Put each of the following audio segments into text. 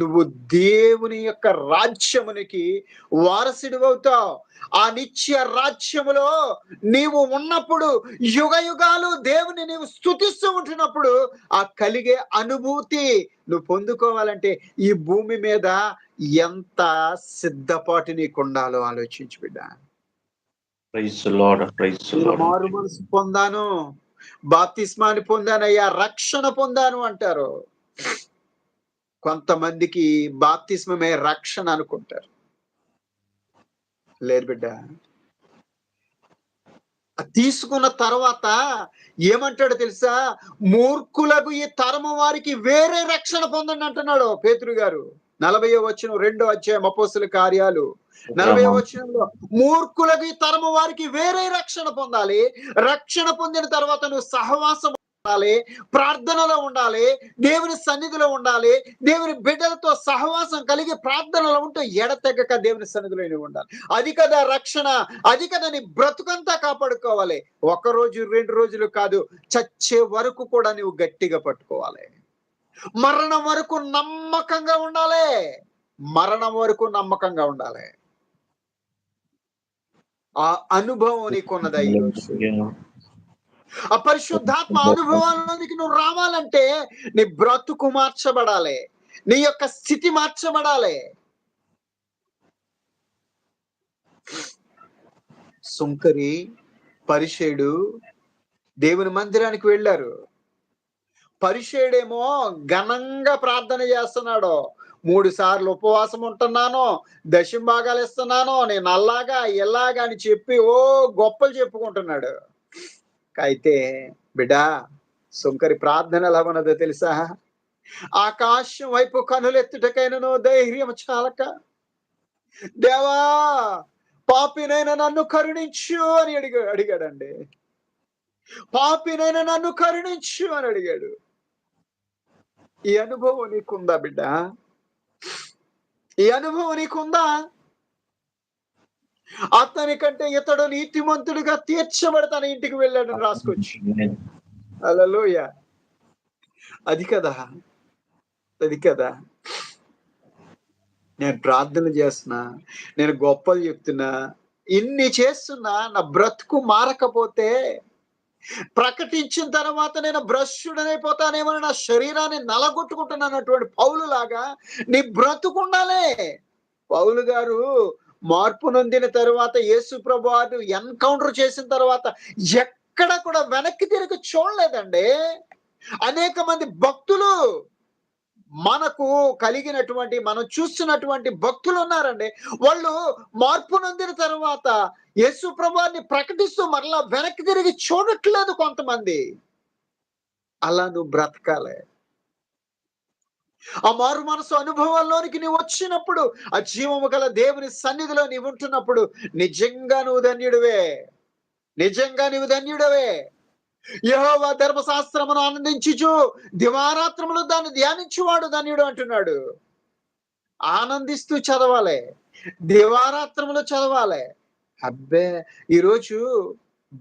నువ్వు దేవుని యొక్క రాజ్యమునికి వారసుడివవుతావు. ఆ నిత్య రాజ్యములో నీవు ఉన్నప్పుడు యుగయుగాలు దేవుని నీవు స్తుతిస్తూ ఉంటున్నప్పుడు ఆ కలిగే అనుభూతి నువ్వు పొందుకోవాలంటే ఈ భూమి మీద ఎంత సిద్ధపాటు నీకుండాలో ఆలోచించు బిడ్డ. Praise the lord. Praise the నేను లార్డ్. మారు మనసు పొందాను, బాప్తిస్మాన్ని పొందానయ్యా, రక్షణ పొందాను అంటారు. కొంతమందికి బాప్తిస్మమే రక్షణ అనుకుంటారు. లేదు బిడ్డ. తీసుకున్న తర్వాత ఏమంటాడో తెలుసా? మూర్ఖులకు ఈ తరము వారికి వేరే రక్షణ పొందండి అంటున్నాడు పేతురు గారు. 40వ వచనం 2వ అధ్యాయం అపోస్తలుల కార్యాలు 40వ వచనంలో మూర్ఖులకు ఈ తరము వారికి వేరే రక్షణ పొందాలి. రక్షణ పొందిన తర్వాత నువ్వు సహవాసం ఉండాలి, ప్రార్థనలో ఉండాలి, దేవుని సన్నిధిలో ఉండాలి, దేవుని బిడ్డలతో సహవాసం కలిగి ప్రార్థనలో ఉంటూ ఎడతెగక దేవుని సన్నిధిలో నువ్వు ఉండాలి. అది కదా రక్షణ, అది కదా నీ బ్రతుకంతా కాపాడుకోవాలి. 1 రోజు 2 రోజులు కాదు, చచ్చే వరకు కూడా నువ్వు గట్టిగా పట్టుకోవాలి. మరణం వరకు నమ్మకంగా ఉండాలి. మరణం వరకు నమ్మకంగా ఉండాలి. ఆ అనుభవం నీకున్నదా ఈరోజు? ఆ పరిశుద్ధాత్మ అనుభవానికి నువ్వు రావాలంటే నీ బ్రతుకు మార్చబడాలి, నీ యొక్క స్థితి మార్చబడాలి. సుంకరి పరిసేయుడు దేవుని మందిరానికి వెళ్ళారు. పరిసేయుడేమో ఘనంగా ప్రార్థన చేస్తున్నాడు. 3 సార్లు ఉపవాసం ఉంటున్నాను, దశంభాగాలు ఇస్తున్నాను, నేను అలాగా ఇలాగా అని చెప్పి గొప్పలు చెప్పుకుంటున్నాడు. అయితే బిడ్డా, సుంకరి ప్రార్థన ఎలా ఉన్నదో తెలుసా? ఆకాశం వైపు కనులెత్తుటకైనను ధైర్యం చాలక, దేవా పాపినైనా నన్ను కరుణించు అని అడిగాడండి. పాపినైనా నన్ను కరుణించు అని అడిగాడు. ఈ అనుభవం నీకుందా బిడ్డ? ఈ అనుభవం నీకుందా? అతని కంటే ఇతడు నీతిమంతుడిగా తీర్చబడి తన ఇంటికి వెళ్ళాడని రాసుకొచ్చి. హల్లెలూయా. అది కదా, అది కదా. నేను ప్రార్థన చేస్తున్నా, నేను గొప్పలు చెప్తున్నా, ఇన్ని చేస్తున్నా, నా బ్రతుకు మారకపోతే ప్రకటించిన తర్వాత నేను భ్రష్టుడనైపోతానేమో, నా శరీరాన్ని నలగొట్టుకుంటున్నటువంటి పౌలు లాగా నీ బ్రతుకుండాలే. పౌలు గారు మార్పు నొందిన తర్వాత యేసు ప్రభువారు ఎన్కౌంటర్ చేసిన తర్వాత ఎక్కడ కూడా వెనక్కి తిరిగి చూడలేదండి. అనేక మంది భక్తులు మనకు కలిగినటువంటి, మనం చూస్తున్నటువంటి భక్తులు ఉన్నారండి. వాళ్ళు మార్పు నొందిన తర్వాత యేసు ప్రభువారిని ప్రకటిస్తూ మరలా వెనక్కి తిరిగి చూడట్లేదు కొంతమంది. అలా నువ్వు బ్రతకాలి. ఆ మారు మనసు అనుభవాల్లోనికి నీవు వచ్చినప్పుడు, ఆ జీవము గల దేవుని సన్నిధిలో నీవు ఉంటున్నప్పుడు నిజంగా నువ్వు ధన్యుడివే. నిజంగా నీవు ధన్యుడవే. యెహోవా ధర్మశాస్త్రమును ఆనందించుచు దివారాత్రములు దాన్ని ధ్యానించువాడు ధన్యుడు అంటున్నాడు. ఆనందిస్తూ చదవాలి, దివారాత్రములు చదవాలి. అబ్బే, ఈరోజు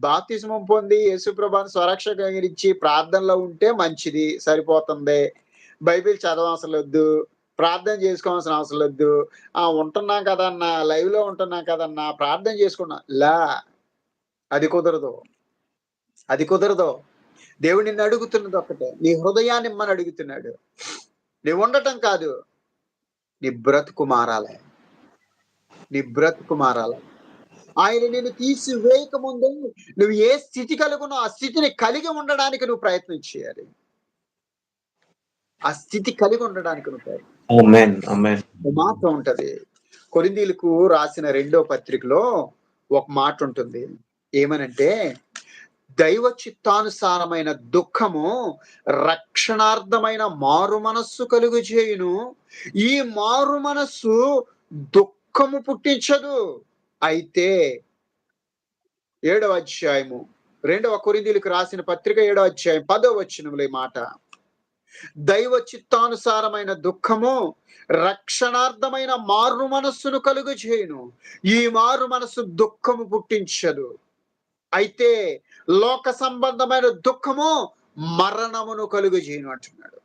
బాప్తిస్మం పొంది యేసుప్రభుని స్వరక్షగా ఇచ్చి ప్రార్థనలో ఉంటే మంచిది, సరిపోతుంది. బైబిల్ చదవవసరం లేదు, ప్రార్థన చేసుకోవాల్సిన అవసరం లేదు. ఉంటున్నాం కదన్నా, లైవ్ లో ఉంటున్నాం కదన్నా, ప్రార్థన చేసుకున్నా లా, అది కుదరదు, అది కుదరదు. దేవుడు నిన్ను అడుగుతున్నది ఒక్కటే, నీ హృదయాన్ని ఇమ్మని అడుగుతున్నాడు. నీవు ఉండటం కాదు, నీ బ్రతుకు మారాలి, నీ బ్రతుకు మారాలి. ఆయన నిన్ను తీసివేయక ముందు నువ్వు ఏ స్థితి కలుగునో ఆ స్థితిని కలిగి ఉండడానికి నువ్వు ప్రయత్నం చేయాలి. ఆ స్థితి కలిగి ఉండడానికి నువ్వు ప్రయత్నం. మాట ఉంటది, కొరింథీయులకు రాసిన 2వ పత్రికలో ఒక మాట ఉంటుంది. ఏమనంటే, దైవ చిత్తానుసారమైన దుఃఖము రక్షణార్థమైన మారు మనస్సు కలుగు చేయును. ఈ మారు మనస్సు దుఃఖము పుట్టించదు. అయితే 7వ అధ్యాయము 2వ కొరింథీయులకు రాసిన పత్రిక 7వ అధ్యాయం 10వ వచనంలో ఈ మాట, దైవ చిత్తానుసారమైన దుఃఖము రక్షణార్థమైన మారు మనస్సును కలుగు చేయును. ఈ మారు మనస్సు దుఃఖము పుట్టించదు. అయితే లోక సంబంధమైన దుఃఖము మరణమును కలుగు చేయను అంటున్నాడు.